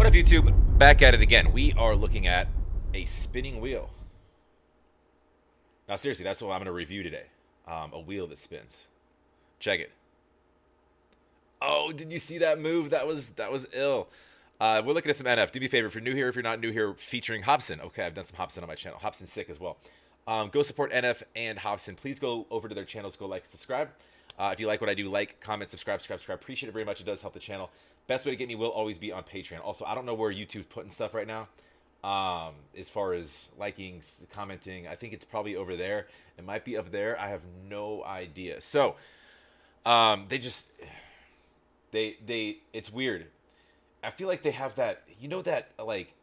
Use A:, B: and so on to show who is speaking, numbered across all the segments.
A: What up, YouTube? Back at it again. We are looking at a spinning wheel. Now, seriously, that's what I'm going to review today. A wheel that spins. Check it. Oh, did you see that move? That was ill. We're looking at some NF. Do me a favor, if you're new here, if you're not new here, featuring Hopsin. Okay, I've done some Hopsin on my channel. Hopsin's sick as well. Go support NF and Hopsin. Please go over to their channels. Go like, subscribe. If you like what I do, like, comment, subscribe. Appreciate it very much. It does help the channel. Best way to get me will always be on Patreon. Also, I don't know where YouTube's putting stuff right now. As far as liking, commenting, I think it's probably over there. It might be up there. I have no idea. So, it's weird. I feel like they have that, you know, that like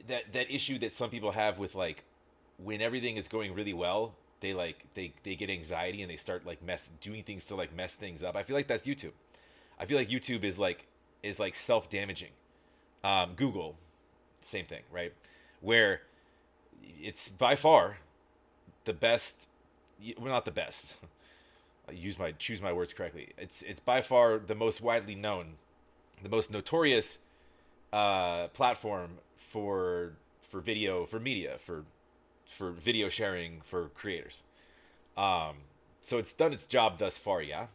A: that issue that some people have with like when everything is going really well, they get anxiety and they start like doing things to like mess things up. I feel like that's YouTube. I feel like YouTube is like self-damaging. Google, same thing, right? Where it's by far the best, well, not the best. I choose my words correctly. It's by far the most widely known, the most notorious platform for video, for media, for video sharing for creators. So it's done its job thus far, yeah.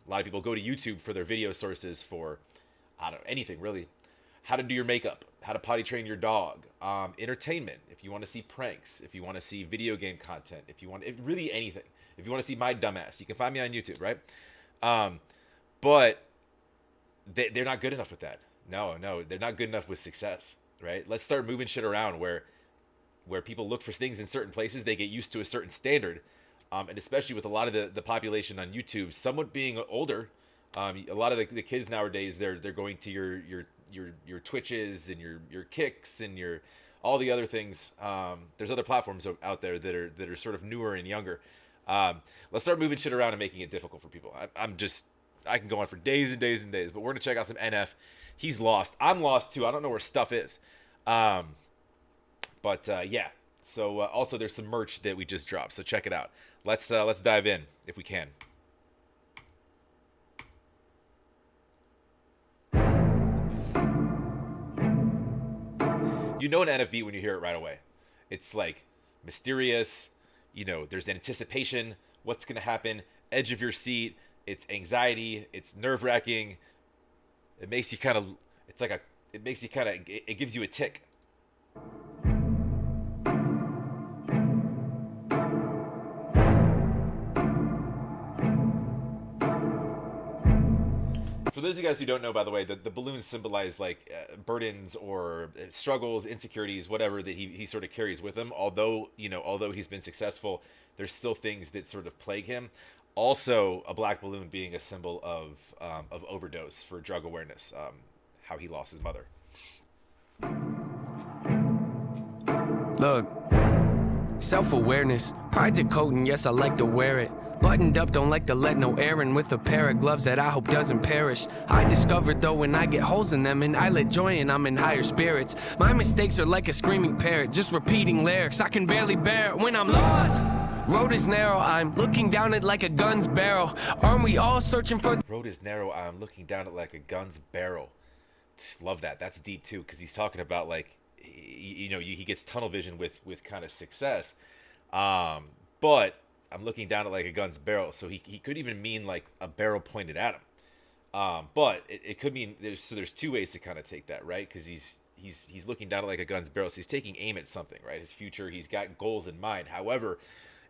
A: A lot of people go to YouTube for their video sources for, I don't know, anything really. How to do your makeup, how to potty train your dog, entertainment, if you want to see pranks, if you want to see video game content, if you want, really anything. If you want to see my dumbass, you can find me on YouTube, right? But they're not good enough with that. No, they're not good enough with success, right? Let's start moving shit around where people look for things in certain places, they get used to a certain standard. And especially with a lot of the population on YouTube, somewhat being older, a lot of the kids nowadays, they're going to your Twitches and your Kicks and your all the other things. There's other platforms out there that are sort of newer and younger. Let's start moving shit around and making it difficult for people. I can go on for days and days and days, but we're gonna check out some NF. He's lost. I'm lost too. I don't know where stuff is. Yeah. So also there's some merch that we just dropped. So check it out. Let's dive in if we can. You know an NF beat when you hear it right away. It's like mysterious, you know, there's anticipation, what's going to happen, edge of your seat, it's anxiety, it's nerve-wracking. It makes you kind of, it gives you a tick. For those of you guys who don't know, by the way, the balloons symbolize like burdens or struggles, insecurities, whatever that he sort of carries with him. Although he's been successful, there's still things that sort of plague him. Also, a black balloon being a symbol of overdose for drug awareness. How he lost his mother.
B: Look, self-awareness, pride's a coat, and yes, I like to wear it. Buttoned up, don't like to let no air in, with a pair of gloves that I hope doesn't perish. I discovered though when I get holes in them and I let joy in, I'm in higher spirits. My mistakes are like a screaming parrot, just repeating lyrics. I can barely bear it when I'm lost. Road is narrow, I'm looking down it like a gun's barrel. Aren't we all searching for the
A: road is narrow, I'm looking down it like a gun's barrel. Love that. That's deep too, because he's talking about like, he gets tunnel vision with kind of success. But I'm looking down at like a gun's barrel, so he could even mean like a barrel pointed at him. But it could mean there's two ways to kind of take that, right? Because he's looking down at like a gun's barrel, so he's taking aim at something, right? His future, he's got goals in mind. However,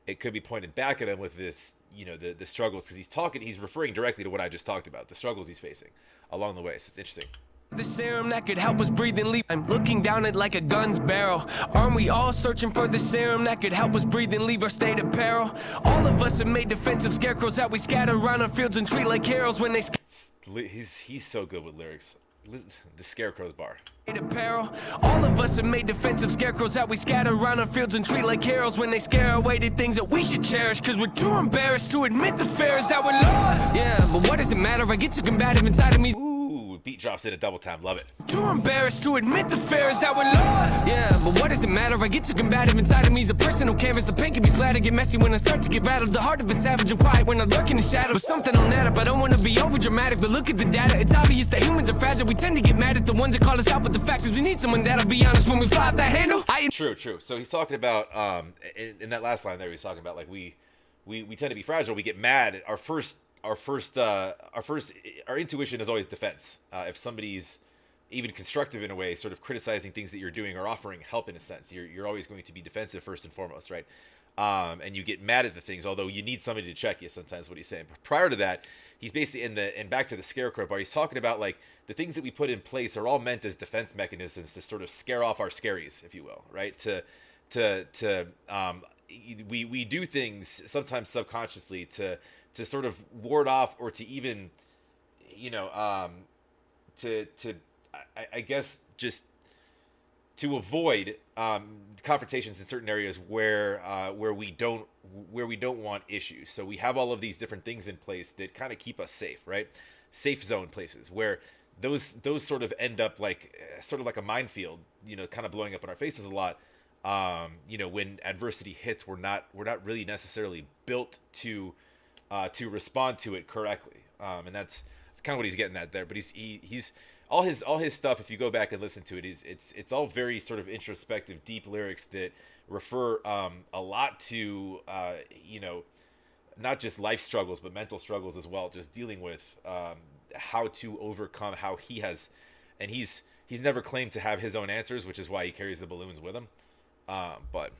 A: it could be pointed back at him with this, the struggles, because he's referring directly to what I just talked about, the struggles he's facing along the way. So it's interesting.
B: The serum that could help us breathe and leave. I'm looking down it like a gun's barrel. Aren't we all searching for the serum that could help us breathe and leave our state of peril? All of us have made defensive scarecrows that we scatter around our fields and treat like heroes when they
A: He's so good with lyrics. The Scarecrow's bar.
B: Apparel. All of us have made defensive scarecrows that we scatter around our fields and treat like heroes when they scare away the things that we should cherish, cause we're too embarrassed to admit the fears that we're lost. Yeah, but what does it matter? I get too combative inside of me.
A: beat drops in a double time. Love it.
B: Too embarrassed to admit the fear is that we're lost. Yeah, but what does it matter? I get too combative inside of me. Is a personal canvas. The pain can be flat. I get messy when I start to get rattled. The heart of a savage and quiet when I lurk in the shadow. But something on that up. I don't want to be over dramatic, but look at the data. It's obvious that humans are fragile. We tend to get mad at the ones that call us out, but the fact is we need someone that'll be honest when we fly off that handle.
A: True. So he's talking about in that last line there. He's talking about like we tend to be fragile. We get mad. Our intuition is always defense. If somebody's even constructive in a way, sort of criticizing things that you're doing or offering help in a sense, you're always going to be defensive first and foremost, right? And you get mad at the things, although you need somebody to check you sometimes. What he's saying. But prior to that, he's basically and back to the scarecrow part. He's talking about like the things that we put in place are all meant as defense mechanisms to sort of scare off our scaries, if you will, right? We do things sometimes subconsciously to sort of ward off or to even, I guess just to avoid confrontations in certain areas where we don't want issues. So we have all of these different things in place that kind of keep us safe, right? Safe zone places where those sort of end up like sort of like a minefield, kind of blowing up in our faces a lot. When adversity hits, we're not really necessarily built to respond to it correctly. And that's kind of what he's getting at there. But he's all his stuff. If you go back and listen to it, it's all very sort of introspective, deep lyrics that refer a lot to not just life struggles but mental struggles as well. Just dealing with how to overcome how he has, and he's never claimed to have his own answers, which is why he carries the balloons with him. But.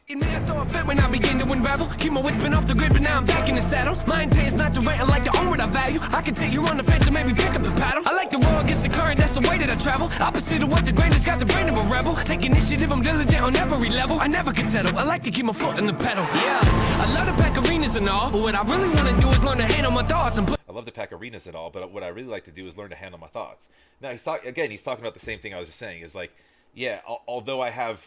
B: In there, I throw a fit when I begin to unravel. Keep my wits been off the grid, but now I'm back in the saddle. My intent is not to rant, I like to own what I value. I can take you on the fence and maybe pick up the paddle. I like to roll against the current, that's the way that I travel. Opposite of what the grain has got the brain of a rebel. Take initiative, I'm diligent on every level. I never can settle, I like to keep my foot in the pedal. Yeah, I love to pack arenas and all, but what I really want to do is learn to handle my thoughts and put.
A: I love to pack arenas and all, but what I really like to do is learn to handle my thoughts. Now he's talking about the same thing I was just saying. Is like, yeah, although I have,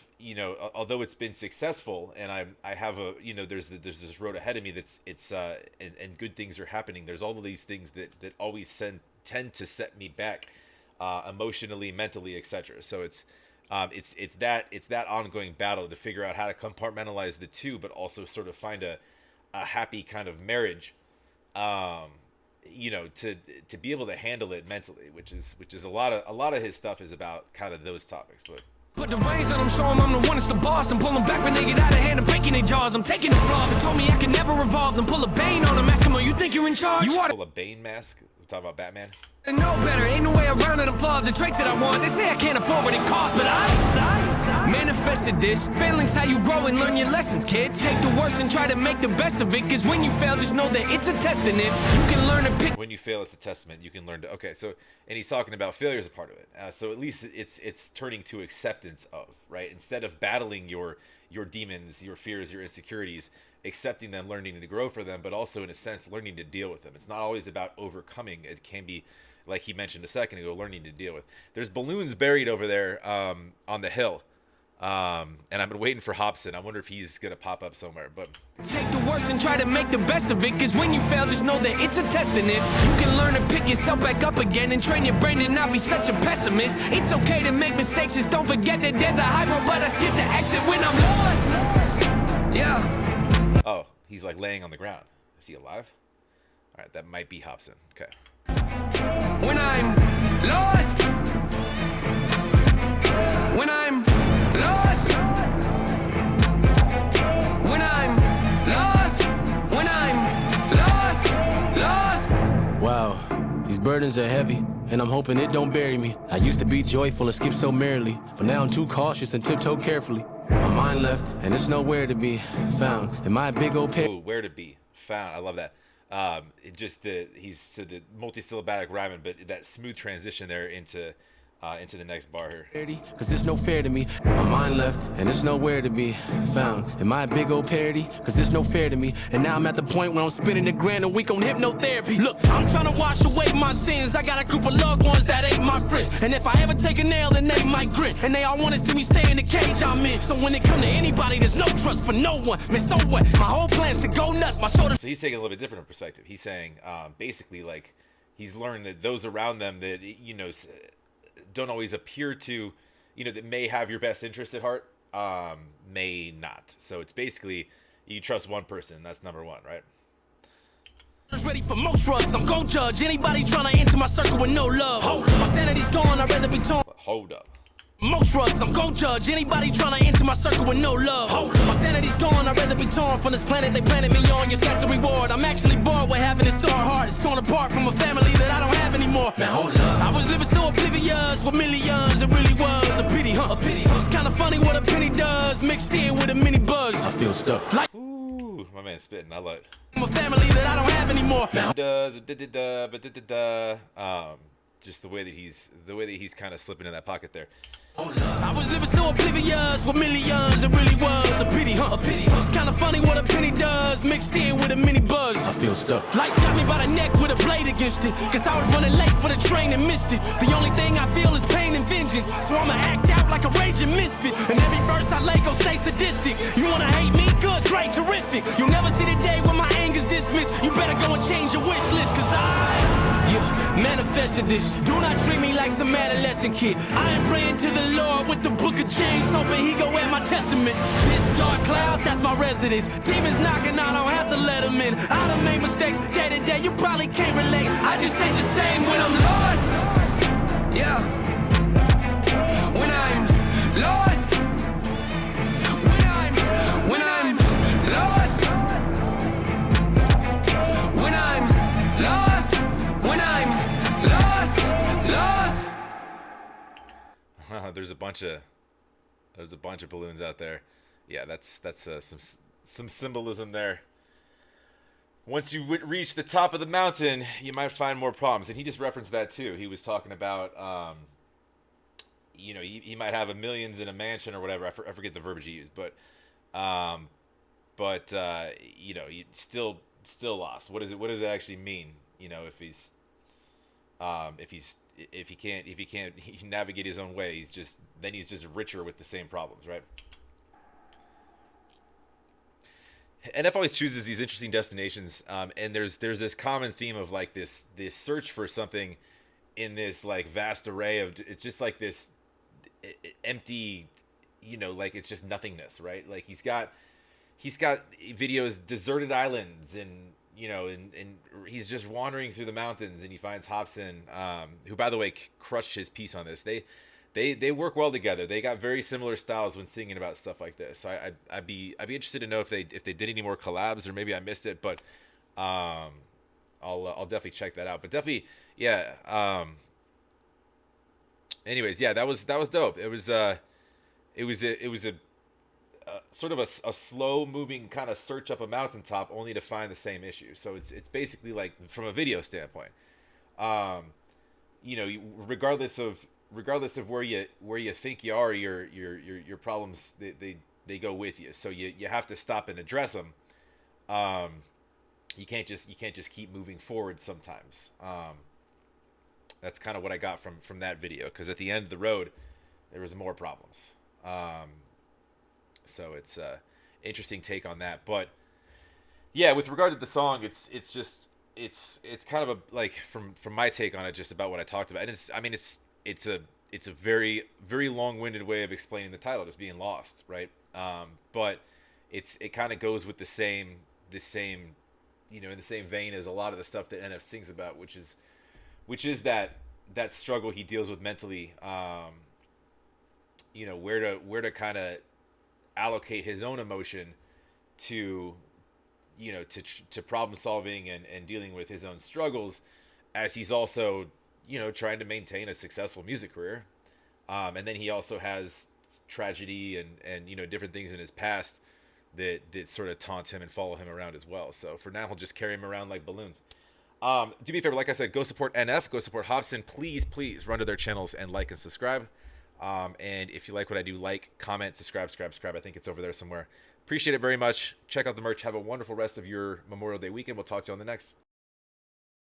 A: although it's been successful and I have there's this road ahead of me and good things are happening. There's all of these things that always tend to set me back, emotionally, mentally, etc. So it's that ongoing battle to figure out how to compartmentalize the two, but also sort of find a happy kind of marriage, to be able to handle it mentally, which is a lot of his stuff is about kind of those topics. But
B: put the reins on them, show them I'm the one that's the boss. I'm pulling back when they get out of hand, I'm breaking their jaws. I'm taking the flaws. They told me I can never revolve. Then pull a Bane on them, ask them, oh, you think you're in charge? You ought to
A: pull a Bane mask. We're talking about Batman.
B: And know better, ain't no way around it. I'm flawed, the traits that I want. They say I can't afford what it costs, but I manifested this. Failing's how you grow and learn your lessons, kids. Take the worst and try to make the best of it. Cause when you fail, just know that it's a test. And if you can learn to pick.
A: When you fail, it's a testament. You can learn to. Okay, so, and he's talking about failure as a part of it. So at least it's turning to acceptance of, right? Instead of battling your demons, your fears, your insecurities, accepting them, learning to grow for them, but also in a sense, learning to deal with them. It's not always about overcoming. It can be, like he mentioned a second ago, learning to deal with. There's balloons buried over there on the hill. And I've been waiting for Hopsin. I wonder if he's going to pop up somewhere. But
B: take the worst and try to make the best of it. Cause when you fail, just know that it's a test. And if you can learn to pick yourself back up again and train your brain to not be such a pessimist, it's okay to make mistakes. Just don't forget that there's a high road, but I skip the exit when I'm lost. Yeah.
A: Oh, he's like laying on the ground. Is he alive? All right, that might be Hopsin. Okay.
B: When I'm lost, when I'm lost, when I'm lost, when I'm lost. Wow, these burdens are heavy, and I'm hoping it don't bury me. I used to be joyful and skip so merrily, but now I'm too cautious and tiptoe carefully. My mind left, and it's nowhere to be found. In my big old pair.
A: Oh, where to be found? I love that. He's to the multisyllabic rhyming, but that smooth transition there into the next bar here.
B: Cause it's no fair to me. My mind left, and it's nowhere to be found. Am I a big old parody? Cause it's no fair to me. And now I'm at the point where I'm spending $1,000 a week on hypnotherapy. Look, I'm trying to wash away my sins. I got a group of loved ones that ain't my friends. And if I ever take a nail, then they might grin. And they all wanna see me stay in the cage I'm in. So when it come to anybody, there's no trust for no one. Man, so what? My whole plan's to go nuts. My shoulders.
A: So he's taking a little bit different perspective. He's saying, basically, like, he's learned that those around them that don't always appear to, that may have your best interest at heart, may not. So it's basically you trust one person. That's number one, right?
B: Ready for most drugs, I'm gon' judge anybody trying to enter my circle with no love. My sanity's gone, I'd rather be torn.
A: Hold up.
B: Most drugs, I'm gon' judge anybody trying to enter my circle with no love. My sanity's gone, I'd rather be torn from this planet they planted me on. Your stacks of reward, I'm actually bored with having it so hard. It's torn apart from a family that I don't have anymore. Man, hold up. I was living so oblivious with millions, it really was a pity, huh? A pity. It's kinda funny what a penny does, mixed in with a mini buzz. I feel stuck. Like
A: My man spitting, I love it.
B: I'm a family that I don't have anymore.
A: Just the way that he's kind of slipping in that pocket there.
B: I was living so oblivious with millions, it really was a pity, huh? A pity. It's kinda funny what a penny does, mixed in with a mini buzz. I feel stuck. Life got me by the neck with a blade against it, cause I was running late for the train and missed it. The only thing I feel is pain and vengeance, so I'ma act out like a raging misfit. And every verse I lay gon' stay sadistic. You wanna hate me? Good, great, terrific. You'll never see the day when my anger's dismissed. You better go and change your wish list, cause manifested this. Do not treat me like some adolescent kid. I am praying to the Lord with the book of James, hoping he go at my testament. This dark cloud, that's my residence. Demons knocking, I don't have to let them in. I done made mistakes day to day, you probably can't relate. I just ain't the same when I'm lost. Yeah. When I'm lost. When I'm lost. When I'm lost. When I'm lost.
A: There's a bunch of balloons out there. Yeah, that's some symbolism there. Once you reach the top of the mountain, you might find more problems. And he just referenced that too. He was talking about, he might have millions in a mansion or whatever. I forget the verbiage he used, but he still lost. What does it actually mean? If he can't navigate his own way, he's just richer with the same problems, right? NF always chooses these interesting destinations, and there's this common theme of like this search for something in this like vast array of, it's just like this empty, like it's just nothingness, right? Like he's got videos, deserted islands, and he's just wandering through the mountains, and he finds Hopsin, who by the way crushed his piece on this. They work well together. They got very similar styles when singing about stuff like this. So I'd be interested to know if they did any more collabs, or maybe I missed it, but I'll definitely check that out. But definitely, yeah. Anyways, yeah, that was dope. It was a sort of a slow moving kind of search up a mountaintop, only to find the same issue. So it's basically like, from a video standpoint, regardless of where you think you are, your problems, they go with you. So you have to stop and address them. You can't just keep moving forward sometimes. That's kind of what I got from that video, because at the end of the road there was more problems. So it's interesting take on that. But yeah, with regard to the song, it's kind of a, like, from my take on it, just about what I talked about. And it's a very, very long-winded way of explaining the title, just being lost, right? But it kind of goes with the same in the same vein as a lot of the stuff that NF sings about, which is that struggle he deals with mentally. Where to kind of allocate his own emotion to problem solving and dealing with his own struggles, as he's also trying to maintain a successful music career. And then he also has tragedy and different things in his past that sort of taunt him and follow him around as well. So for now, he'll just carry him around like balloons. Do me a favor, like I said, go support NF, go support Hopsin. Please run to their channels and like and subscribe. And if you like what I do, like, comment, subscribe. I think it's over there somewhere. Appreciate it very much. Check out the merch. Have a wonderful rest of your Memorial Day weekend. We'll talk to you on the next.